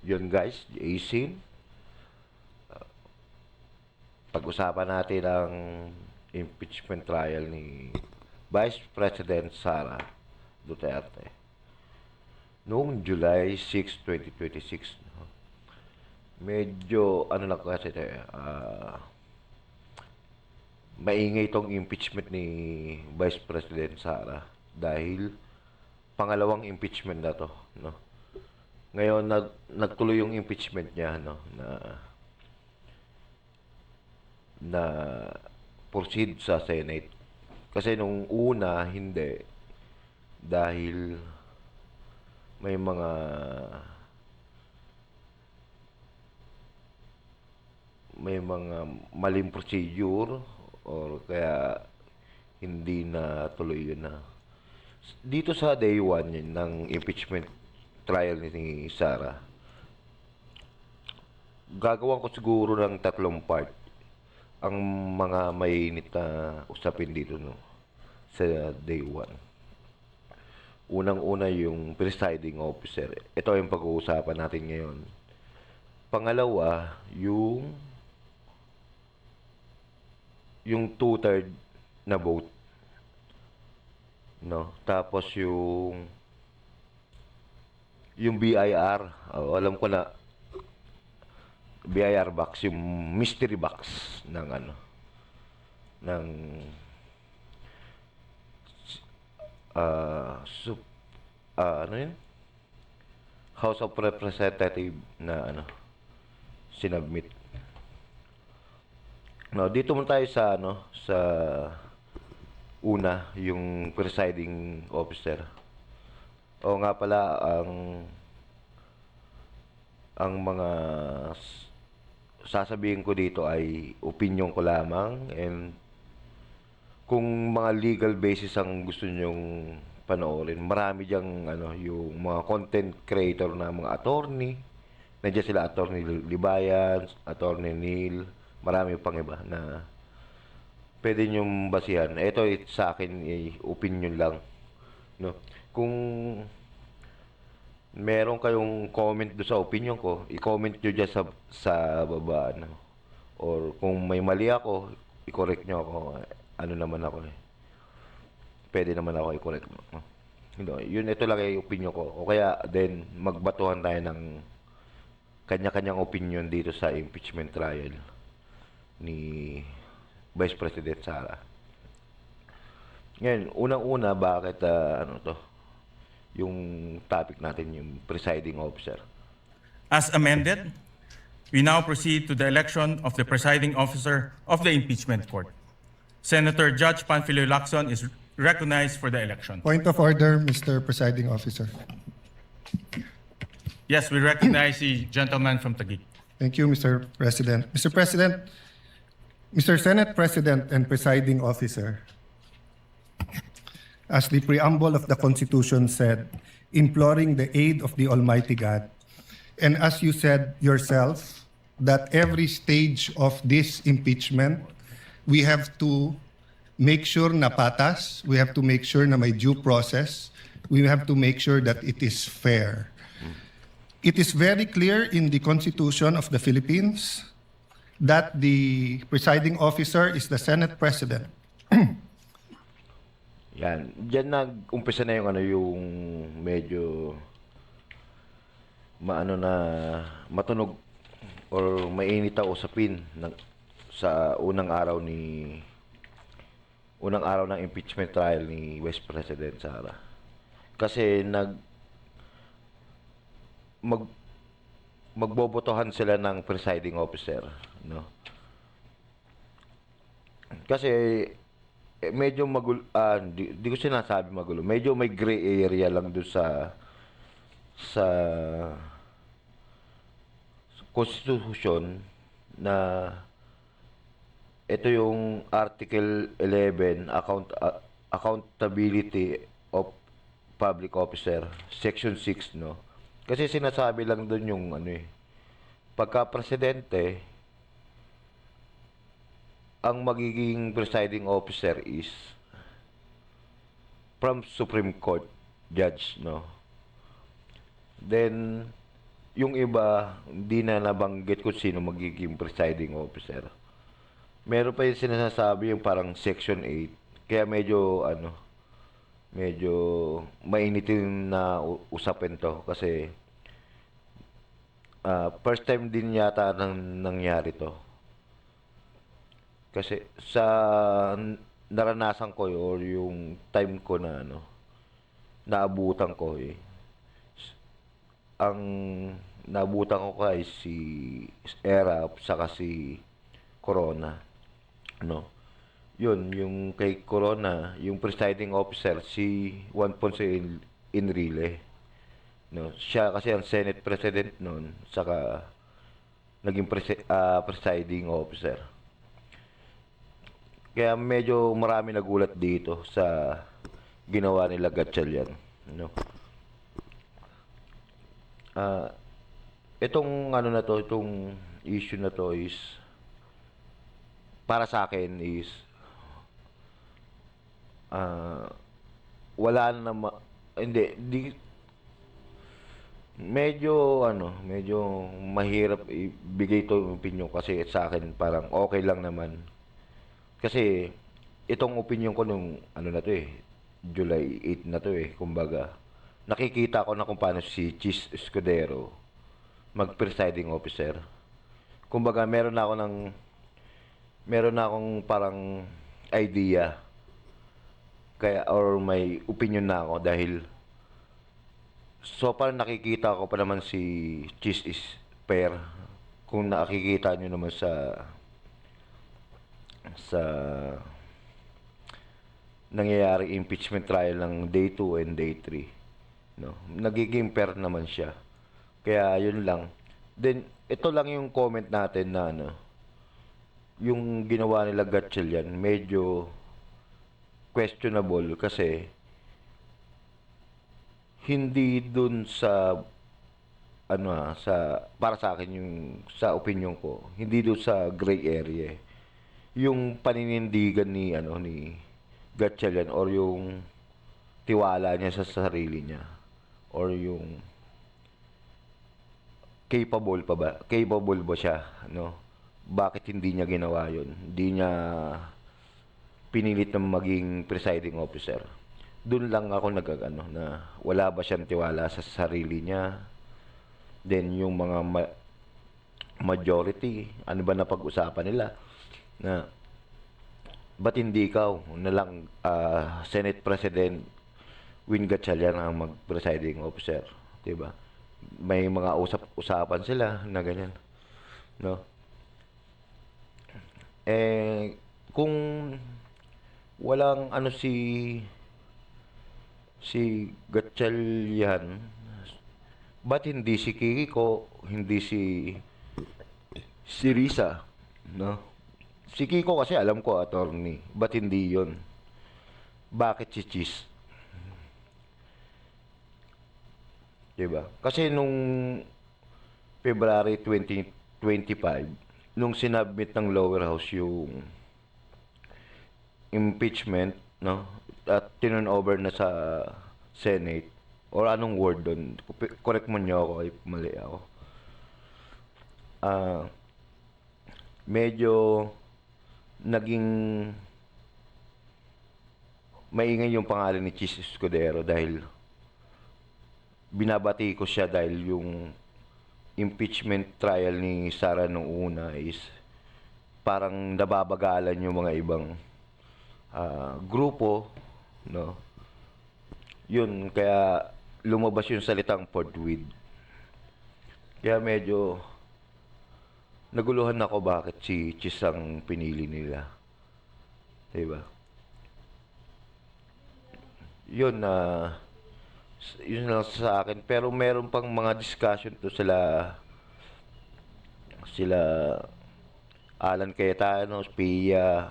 Yun guys, Asin, pag-usapan natin ang impeachment trial ni Vice President Sara Duterte noong July 6, 2026. No? Medyo ano lang kasi maingay itong impeachment ni Vice President Sara dahil pangalawang impeachment na to, no? Ngayon nagtuloy yung impeachment niya, no, na proceed sa Senate. Kasi nung una hindi dahil may mga maling procedure or kaya hindi na tuloy yun na. Dito sa day 1 yun, ng impeachment trial ni Sara, gagawan ko siguro ng tatlong part ang mga mainit na usapin dito, no, sa day 1. Unang-una yung presiding officer. Ito yung pag-uusapan natin ngayon. Pangalawa, yung two-third na vote, no? Tapos yung BIR, alam ko na BIR box, yung mystery box ng ng uh, sup, ano yun? House of Representative na sinubmit. No, dito muna tayo sa sa una, yung presiding officer. O nga pala, ang mga sasabihin ko dito ay opinion ko lamang, and kung mga legal basis ang gusto nyong panoorin, marami diyang yung mga content creator na mga attorney. Nandiyan sila, attorney Libayan, attorney Neil, marami pang iba na pwede nyong basihan. Ito sa akin ay opinion lang, no. Kung meron kayong comment do sa opinion ko, i-comment nyo dyan sa baba, no? Or kung may mali ako, i-correct nyo ako. Ano naman ako eh. Pwede naman ako i-correct mo, no? Yun, ito lang yung opinion ko. O kaya, then, magbatuhan tayo ng kanya-kanyang opinion dito sa impeachment trial ni Vice President Sara. Ngayon, unang-una, bakit yung topic natin, yung presiding officer. As amended, we now proceed to the election of the presiding officer of the impeachment court. Senator Judge Panfilo Lacson is recognized for the election. Point of order, Mr. Presiding Officer. Yes, we recognize the gentleman from Taguig. Thank you, Mr. President. Mr. President, Mr. Senate President and Presiding Officer, as the preamble of the Constitution said, imploring the aid of the Almighty God, and as you said yourself, that every stage of this impeachment, we have to make sure na patas, we have to make sure na may due process, we have to make sure that it is fair. It is very clear in the Constitution of the Philippines that the presiding officer is the Senate President. Yan. Diyan nag-umpisa na yung medyo matunog or mainit na usapin sa unang araw ng impeachment trial ni Vice President Sara. Kasi magbobotohan sila ng presiding officer, no? Kasi medyo magulo, di ko sinasabi magulo. Medyo may gray area lang doon sa Constitution na ito yung Article 11, Accountability of Public Officer, Section 6, no? Kasi sinasabi lang doon yung pagka presidente, ang magiging presiding officer is from Supreme Court judge, no? Then yung iba, hindi na nabanggit kung sino magiging presiding officer. Meron pa yung sinasabi yung parang Section 8. Kaya medyo, medyo mainitin na usapin to. Kasi, first time din yata nangyari to. Kasi sa naranasan ko or yung time ko na naabutan ko ang naabutan ko kay si Erap saka si Corona. Yun, yung kay Corona, yung presiding officer, si Juan Ponce Enrile. Siya kasi ang Senate President noon, saka naging presiding officer. Kaya medyo marami nagulat dito sa ginawa nila Gatchalian. Itong itong issue na to is para sa akin is wala na hindi medyo medyo mahirap ibigay to yung opinion kasi sa akin parang okay lang naman. Kasi itong opinion ko nung July 8 na to kumbaga nakikita ko na kung paano si Chis Escudero mag-presiding officer. Kumbaga meron na akong parang idea kaya or may opinion na ako dahil so parang nakikita ko pa naman si Chis is fair kung nakikita nyo naman sa nangyayari impeachment trial ng day 2 and day 3. Nagiging fair naman siya. Kaya yun lang. Then, ito lang yung comment natin na yung ginawa nila Gatchalian, medyo questionable kasi hindi dun sa para sa akin yung sa opinion ko, hindi dun sa gray area. Yung paninindigan ni Gatchalian or yung tiwala niya sa sarili niya or yung capable ba siya, bakit hindi niya ginawa yun? Hindi niya pinilit na maging presiding officer. Doon lang ako na wala ba siyang tiwala sa sarili niya. Then yung mga majority, ano ba na pag-usapan nila na ba't hindi ikaw na lang Senate President Win Gatchalian ang mag-presiding officer, 'di ba? May mga usapan sila na ganyan, kung walang si Gatchalian, ba't hindi si Kiko, hindi si Risa, Si Kiko kasi alam ko attorney, ba't hindi yun? Bakit si Chis? Diba? Kasi nung February 2025, nung sinubmit ng lower house yung impeachment, at tinurn over na sa Senate, or anong word doon, correct mo nyo ako if mali ako. Medyo naging maingay yung pangalan ni Chis Escudero dahil binabati ko siya dahil yung impeachment trial ni Sara nung una is parang nababagalan yung mga ibang grupo, Yun, kaya lumabas yung salitang forthwith. Kaya medyo naguluhan ako bakit si Chis ang pinili nila. Diba? Yun yun lang sa akin. Pero meron pang mga discussion to sila Alan Cayetano, Pia,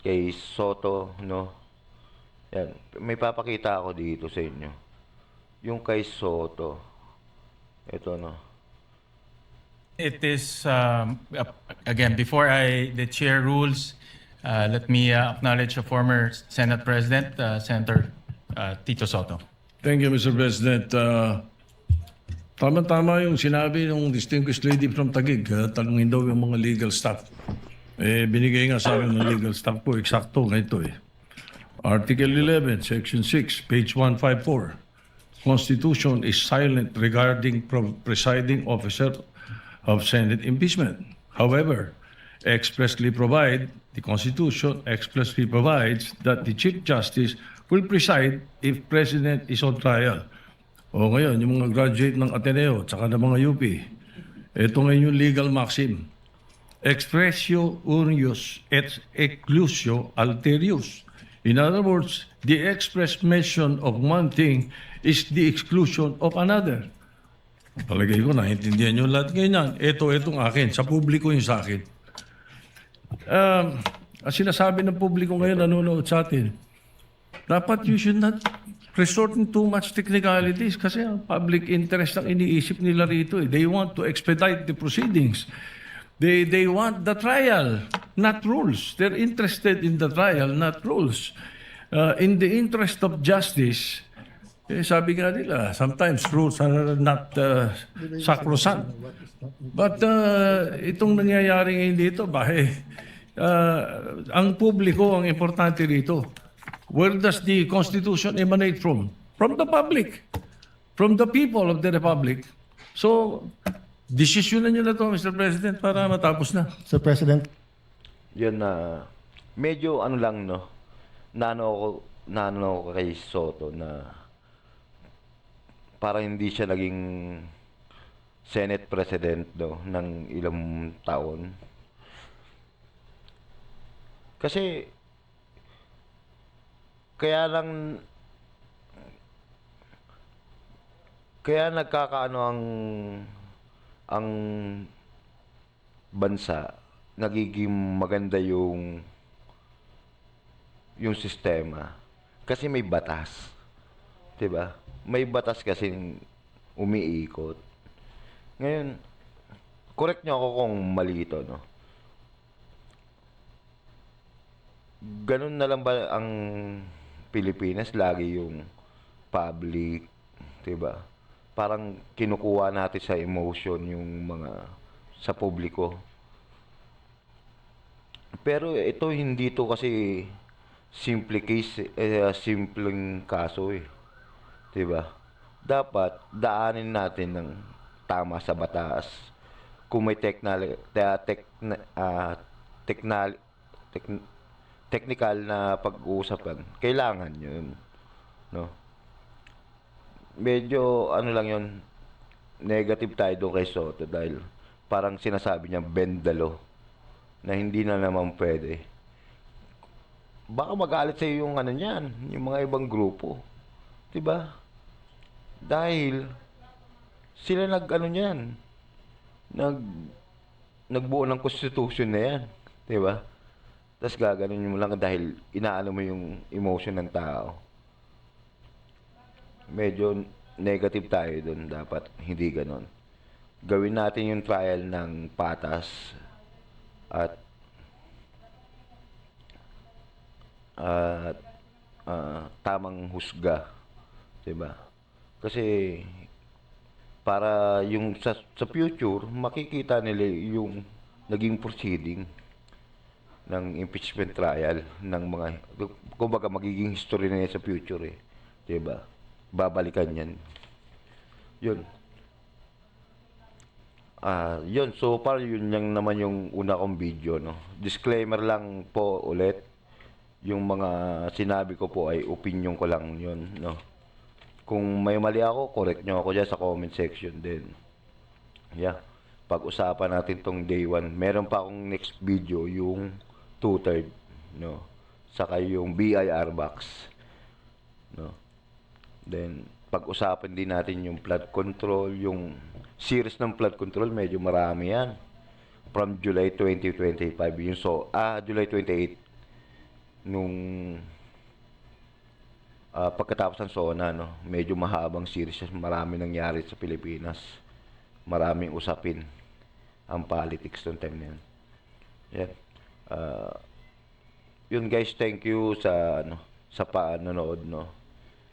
kay Soto, Yan. May papakita ako dito sa inyo. Yung kay Soto. Ito, It is, again, before the chair rules, let me acknowledge a former Senate President, Senator Tito Soto. Thank you, Mr. President. Tama-tama yung sinabi ng distinguished lady from Taguig. Tanungin daw yung mga legal staff. Binigay nga sa akin ng legal staff ko, eksakto ganito eh. Article 11, Section 6, page 154. Constitution is silent regarding presiding officer of Senate impeachment. However, the Constitution expressly provides that the Chief Justice will preside if President is on trial. O ngayon, yung mga graduate ng Ateneo tsaka ng mga UP, ito ngayon yung legal maxim. Expressio unius et exclusio alterius. In other words, the express mention of one thing is the exclusion of another. Palagay ko, naintindihan nyo lahat ganyan. Itong akin, sa publiko yung sa akin. Ang sinasabi ng publiko ngayon, nanonood sa atin, dapat you should not resort in too much technicalities kasi ang public interest ang iniisip nila rito. They want to expedite the proceedings. They want the trial, not rules. They're interested in the trial, not rules. In the interest of justice, sabi nga nila, sometimes rules are not sacrosanct. But itong nangyayari ngayon dito, ang publiko ang importante rito. Where does the Constitution emanate from? From the public. From the people of the Republic. So, desisyonan nyo na to, Mr. President, para matapos na. Sir President, Yun na, medyo ano lang, no, nano ako kay Soto na parang hindi siya naging Senate President, no, ng ilang taon. Kasi, kaya nagkakaano ang bansa, nagiging maganda yung sistema kasi may batas, 'di ba? May batas kasi umiikot. Ngayon, correct niyo ako kung mali ito, no? Ganun na lang ba ang Pilipinas, lagi yung public, 'di ba? Parang kinukuha natin sa emotion yung mga sa publiko. Pero ito hindi to kasi simple case, simpleng kaso eh. 'Di ba? Dapat daanin natin ng tama sa batas. Kung may technical na pag-uusapan, kailangan 'yun, no? Medyo ano lang 'yun, negative tayo doon kay Soto dahil parang sinasabi niya bend the law na hindi na naman pwede. Baka magalit sa yung ano niyan, yung mga ibang grupo. 'Di ba? Dahil sila nag-ano niyan, nagbuo ng constitution na 'yan, 'di ba? Tapos gaganon mo lang dahil inaano mo yung emotion ng tao. Medyo negative tayo doon, dapat hindi ganon. Gawin natin yung trial ng patas at tamang husga, 'di ba? Kasi para yung sa future makikita nila yung naging proceeding ng impeachment trial ng mga, kumbaga magiging history na yan sa future eh, 'di ba? Babalikan yan. Yun. Yun, so far yun yung naman yung una kong video, no. Disclaimer lang po ulit, yung mga sinabi ko po ay opinion ko lang yun, no. Kung may mali ako, correct nyo ako dyan sa comment section din. Yeah. Pag-usapan natin tong day 1. Meron pa akong next video, yung 2/3, no. Saka yung BIR box, no. Then pag-usapan din natin yung flood control, yung series ng flood control, medyo marami yan. From July 2025, yung July 28 nung pagkatapos ng SONA, no. Medyo mahabang series, marami nangyari sa Pilipinas. Maraming usapin ang politics noong time na yan. Yeah. Yun guys, thank you sa panonood, no.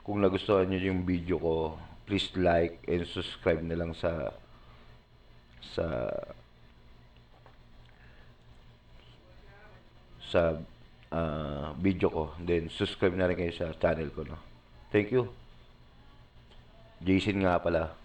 Kung nagustuhan niyo yung video ko, please like and subscribe na lang sa video ko. Then subscribe na rin kayo sa channel ko, no. Thank you. Jason nga pala.